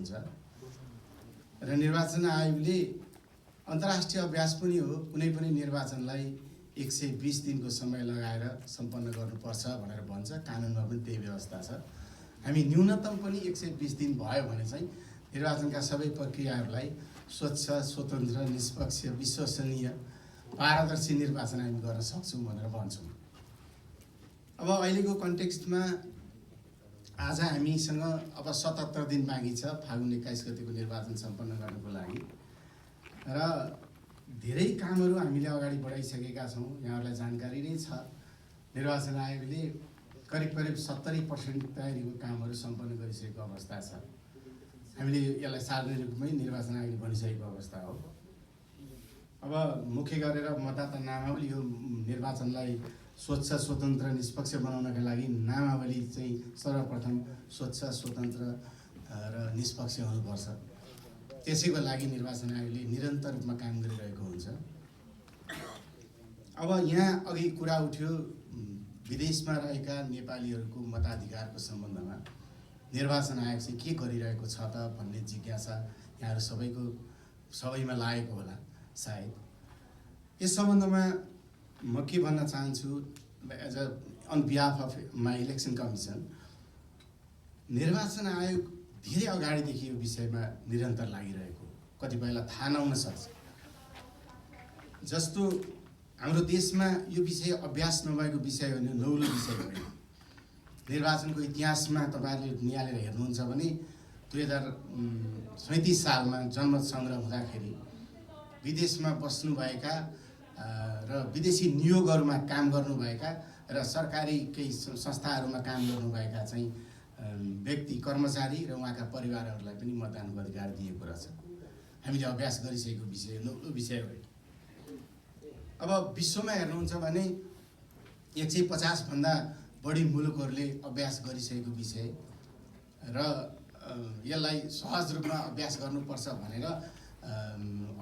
हुन्छ र निर्वाचन आयोगले अन्तर्राष्ट्रिय अभ्यास पनि हो कुनै पनि निर्वाचनलाई 120 दिनको समय लगाएर सम्पन्न गर्नुपर्छ भनेर भन्छ। कानुनमा पनि त्यही व्यवस्था छ। हामी न्यूनतम पनि 120 दिन भयो भने चाहिँ निर्वाचनका सबै प्रक्रियाहरूलाई स्वच्छ, स्वतन्त्र, निष्पक्ष, विश्वसनीय, पारदर्शी निर्वाचन हामी गर्न सक्छौँ भनेर भन्छौँ। अब अहिलेको कन्टेक्स्टमा आज हामीसँग अब 77 दिन बाँकी छ फागुन 21 गतेको निर्वाचन सम्पन्न गर्नको लागि र धेरै कामहरू हामीले अगाडि बढाइसकेका छौँ। यहाँहरूलाई जानकारी नै छ, निर्वाचन आयोगले करिब 70% तयारीको कामहरू सम्पन्न गरिसकेको अवस्था छ। हामीले यसलाई सार्वजनिक रूपमै निर्वाचन आयोगले भनिसकेको अवस्था हो। अब मुख्य गरेर मतदाता नामावली हो निर्वाचनलाई स्वच्छ, स्वतन्त्र, निष्पक्ष बनाउनका लागि नामावली चाहिँ सर्वप्रथम स्वच्छ, स्वतन्त्र र निष्पक्ष हुनुपर्छ। त्यसैको लागि निर्वाचन आयोगले निरन्तर रूपमा काम गरिरहेको हुन्छ। अब यहाँ अघि कुरा उठ्यो विदेशमा रहेका नेपालीहरूको मताधिकारको सम्बन्धमा निर्वाचन आयोग चाहिँ के गरिरहेको छ त भन्ने जिज्ञासा यहाँहरू सबैमा लागेको होला सायद। यस सम्बन्धमा म के भन्न चाहन्छु, as on behalf of my election commission, निर्वाचन आयोग धेरै अगाडिदेखि यो विषयमा निरन्तर लागिरहेको कतिपयलाई थाहा नहुन सक्छ। जस्तो हाम्रो देशमा यो विषय अभ्यास नभएको विषय होइन, नौलो विषय होइन। निर्वाचनको इतिहासमा तपाईँहरूले निहालेर हेर्नुहुन्छ भने 2037 सालमा जनमत सङ्ग्रह हुँदाखेरि विदेशमा बस्नुभएका र विदेशी नियोगहरूमा काम गर्नुभएका र सरकारी केही संस्थाहरूमा काम गर्नुभएका चाहिँ व्यक्ति, कर्मचारी र उहाँका परिवारहरूलाई पनि मतदानको अधिकार दिएको रहेछ। हामीले अभ्यास गरिसकेको विषय, नौलो विषय हो। अब विश्वमा हेर्नुहुन्छ भने 150 भन्दा बढी मुलुकहरूले अभ्यास गरिसकेको विषय र यसलाई सहज रूपमा अभ्यास गर्नुपर्छ भनेर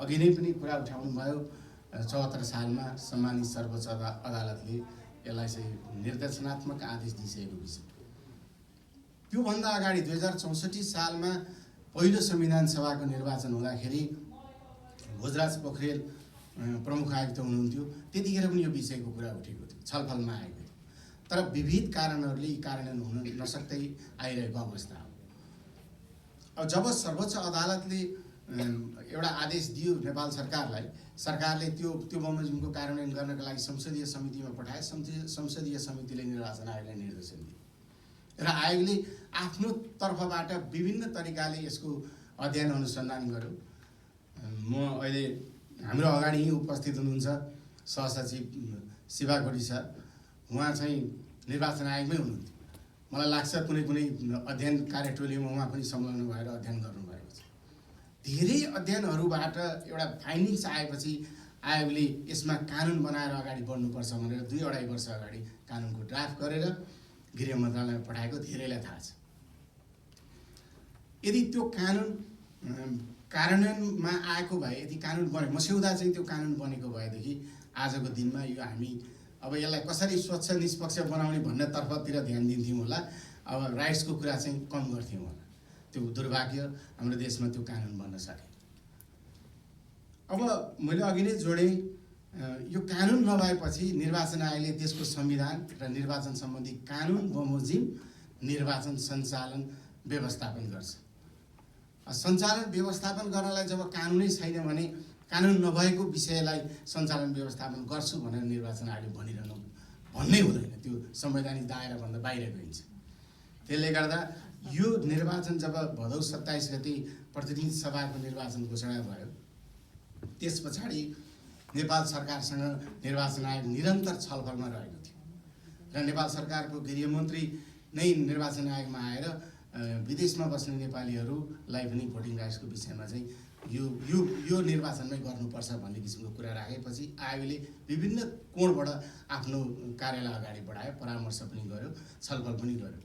अघि नै पनि कुरा उठाउनु भयो। 74 सालमा सम्मानित सर्वोच्च अदालतले यसलाई चाहिँ निर्देशनात्मक आदेश दिइसकेको विषय। त्योभन्दा अगाडि 2064 सालमा पहिलो संविधान सभाको निर्वाचन हुँदाखेरि भोजराज पोखरेल प्रमुख आयुक्त हुनुहुन्थ्यो। त्यतिखेर पनि यो विषयको कुरा उठेको थियो, छलफलमा आएको थियो। तर विविध कारणहरूले कार्यान्वयन हुन नसक्दै आइरहेको अवस्था हो। अब जब सर्वोच्च अदालतले एउटा आदेश दियो नेपाल सरकारलाई, सरकारले त्यो बमोजिमको कार्यान्वयन गर्नका लागि संसदीय समितिमा पठाए। संसदीय समितिले निर्वाचन आयोगलाई निर्देशन दियो र आयोगले आफ्नो तर्फबाट विभिन्न तरिकाले यसको अध्ययन अनुसन्धान गर्यो। म अहिले हाम्रो अगाडि यहीँ उपस्थित हुनुहुन्छ सहसचिव शिवा कोटी सर, उहाँ चाहिँ निर्वाचन आयोगमै हुनुहुन्थ्यो। मलाई लाग्छ कुनै अध्ययन कार्यटोलीमा उहाँ पनि संलग्न भएर अध्ययन गर्नुभएको छ। धेरै अध्ययनहरूबाट एउटा फाइन्डिङ्स आएपछि आयोगले यसमा कानुन बनाएर अगाडि बढ्नुपर्छ भनेर 2-2.5 वर्ष अगाडि कानुनको ड्राफ्ट गरेर गृह मन्त्रालयमा पठाएको धेरैलाई थाहा छ। यदि त्यो कानुन कार्यान्वयनमा आएको भए, यदि कानुन बने, मस्यौदा चाहिँ त्यो कानुन बनेको भएदेखि आजको दिनमा यो हामी अब यसलाई कसरी स्वच्छ निष्पक्ष बनाउने भन्नेतर्फतिर ध्यान दिन्थ्यौँ होला। अब राइट्सको कुरा चाहिँ कम गर्थ्यौँ होला। त्यो दुर्भाग्य, हाम्रो देशमा त्यो कानुन बन्न सके। अब मैले अघि नै जोडेँ, यो कानुन नभएपछि निर्वाचन आयोगले देशको संविधान र निर्वाचन सम्बन्धी कानुन बमोजिम निर्वाचन सञ्चालन व्यवस्थापन गर्छ। सञ्चालन व्यवस्थापन गर्नलाई जब कानुनै छैन भने कानुन नभएको विषयलाई सञ्चालन व्यवस्थापन गर्छु भनेर निर्वाचन आयोगले भन्नै हुँदैन। त्यो संवैधानिक दायराभन्दा बाहिर गइन्छ। त्यसले गर्दा यो निर्वाचन जब भदौ 27 गते प्रतिनिधि सभाको निर्वाचन घोषणा भयो, त्यस पछाडि नेपाल सरकारसँग निर्वाचन आयोग निरन्तर छलफलमा रहेको थियो र नेपाल सरकारको गृहमन्त्री नै निर्वाचन आयोगमा आएर विदेशमा बस्ने नेपालीहरूलाई पनि भोटिङ राइट्सको विषयमा चाहिँ यो निर्वाचनमै गर्नुपर्छ भन्ने किसिमको कुरा राखेपछि आयोगले विभिन्न कोणबाट आफ्नो कार्यलाई अगाडि बढायो, परामर्श पनि गर्यो, छलफल पनि गर्यो।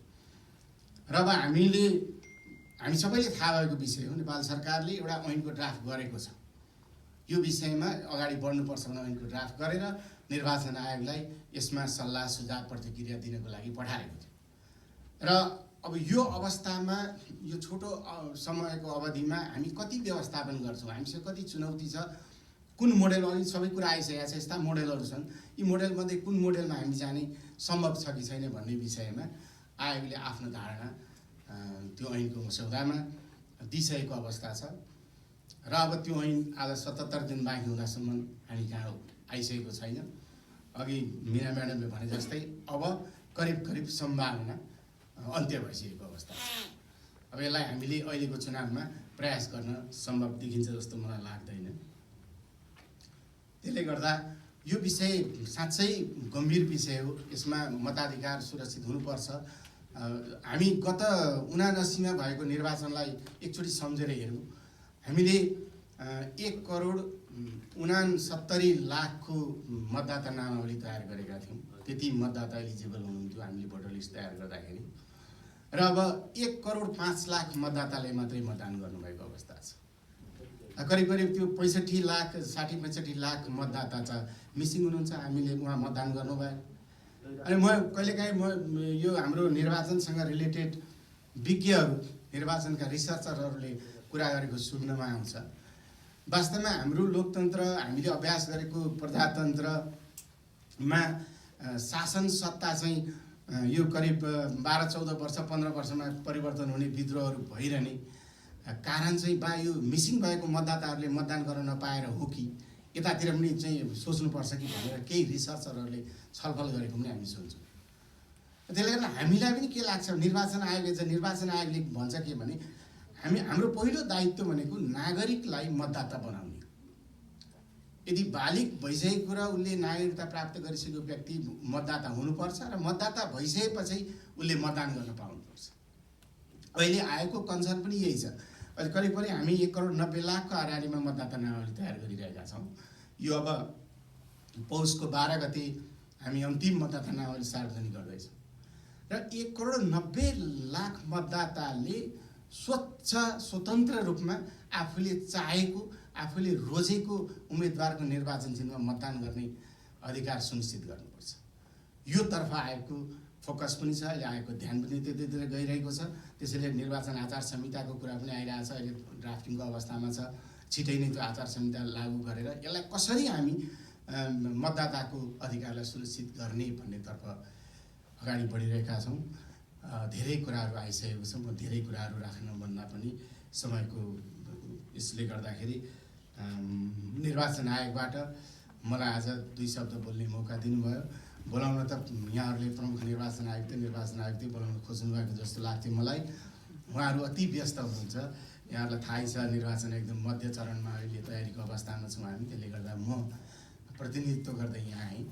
र अब हामी सबैले थाहा भएको विषय हो, नेपाल सरकारले एउटा ऐनको ड्राफ्ट गरेको छ। यो विषयमा अगाडि बढ्नुपर्छ भने ऐनको ड्राफ्ट गरेर निर्वाचन आयोगलाई यसमा सल्लाह सुझाव प्रतिक्रिया दिनको लागि पठाएको थियो। र अब यो अवस्थामा यो छोटो समयको अवधिमा हामी कति व्यवस्थापन गर्छौँ, हामीसँग कति चुनौती छ, कुन मोडेल, अहिले सबै कुरा आइसकेका छ, यस्ता मोडेलहरू छन्, यी मोडेलमध्ये कुन मोडेलमा हामी जाने सम्भव छ कि छैन भन्ने विषयमा आयोगले आफ्नो धारणा त्यो ऐनको मस्यौदामा दिइसकेको अवस्था छ र अब त्यो ऐन आज 77 दिन बाँकी हुँदासम्म हामी कहाँ आइसकेको छैन। अघि मीना म्याडमले भने जस्तै अब करिब सम्भावना अन्त्य भइसकेको अवस्था छ। अब यसलाई हामीले अहिलेको चुनावमा प्रयास गर्न सम्भव देखिन्छ जस्तो मलाई लाग्दैन। त्यसले गर्दा यो विषय साँच्चै गम्भीर विषय हो, यसमा मताधिकार सुरक्षित हुनुपर्छ। हामी गत 79मा भएको निर्वाचनलाई एकचोटि सम्झेर हेरौँ। हामीले 1,69,60,00,000को मतदाता नामावली तयार गरेका थियौँ। त्यति मतदाता एलिजिबल हुनुहुन्थ्यो हामीले भोटर लिस्ट तयार गर्दाखेरि, र अब 1,05,00,000 मतदाताले मात्रै मतदान गर्नुभएको अवस्था छ। करिब त्यो 65 लाख 60-65 लाख मतदाता छ मिसिङ हुनुहुन्छ, हामीले उहाँ मतदान गर्नुभयो। अनि म कहिलेकाहीँ यो हाम्रो निर्वाचनसँग रिलेटेड विज्ञहरू, निर्वाचनका रिसर्चरहरूले कुरा गरेको सुन्नमा आउँछ। वास्तवमा हाम्रो लोकतन्त्र, हामीले अभ्यास गरेको प्रजातन्त्रमा शासन सत्ता चाहिँ यो करिब 12-14 वर्ष 15 वर्षमा परिवर्तन हुने, विद्रोहहरू भइरहने कारण चाहिँ बा यो मिसिङ भएको मतदाताहरूले मतदान गर्न नपाएर हो कि यतातिर पनि चाहिँ सोच्नुपर्छ कि भनेर केही रिसर्चरहरूले छलफल गरेको पनि हामी सुन्छौँ। त्यसले गर्दा हामीलाई पनि के लाग्छ, निर्वाचन आयोगले भन्छ के भने हाम्रो पहिलो दायित्व भनेको नागरिकलाई मतदाता बनाउने। यदि बालिग भइसकेको र उसले नागरिकता प्राप्त गरिसकेको व्यक्ति मतदाता हुनुपर्छ र मतदाता भइसकेपछि उसले मतदान गर्न पाउनुपर्छ। अहिले आएको कन्सर्न पनि यही छ। अहिले करिब हामी 1,90,00,000को आधारमा मतदाता नामावली तयार गरिरहेका छौँ। यो अब पौषको 12 गते हामी अन्तिम मतदाता नामावली सार्वजनिक गर्दैछौँ र 1,90,00,000 मतदाताले स्वतन्त्र रूपमा आफूले चाहेको, आफूले रोजेको उम्मेदवारको निर्वाचन चिन्हमा मतदान गर्ने अधिकार सुनिश्चित गर्नुपर्छ। यो तर्फ आएको फोकस पनि छ, अहिले आएको ध्यान पनि त्यतैतिर गइरहेको छ। त्यसैले निर्वाचन आचार संहिताको कुरा पनि आइरहेको छ, अहिले ड्राफ्टिङको अवस्थामा छ। छिटै नै त्यो आचार संहिता लागू गरेर यसलाई कसरी हामी मतदाताको अधिकारलाई सुनिश्चित गर्ने भन्नेतर्फ अगाडि बढिरहेका छौँ। धेरै कुराहरू आइसकेको छ, म धेरै कुराहरू राख्नुभन्दा पनि समयको यसले गर्दाखेरि निर्वाचन आयोगबाट मलाई आज 2 शब्द बोल्ने मौका दिनुभयो। बोलाउन त यहाँहरूले प्रमुख निर्वाचन आयुक्त बोलाउन खोज्नु भएको जस्तो लाग्थ्यो मलाई। उहाँहरू अति व्यस्त हुनुहुन्छ, यहाँहरूलाई थाहै छ निर्वाचन एकदम मध्य चरणमा अहिले तयारीको अवस्थामा छौँ हामी। त्यसले गर्दा म प्रतिनिधित्व गर्दै यहाँ आएँ।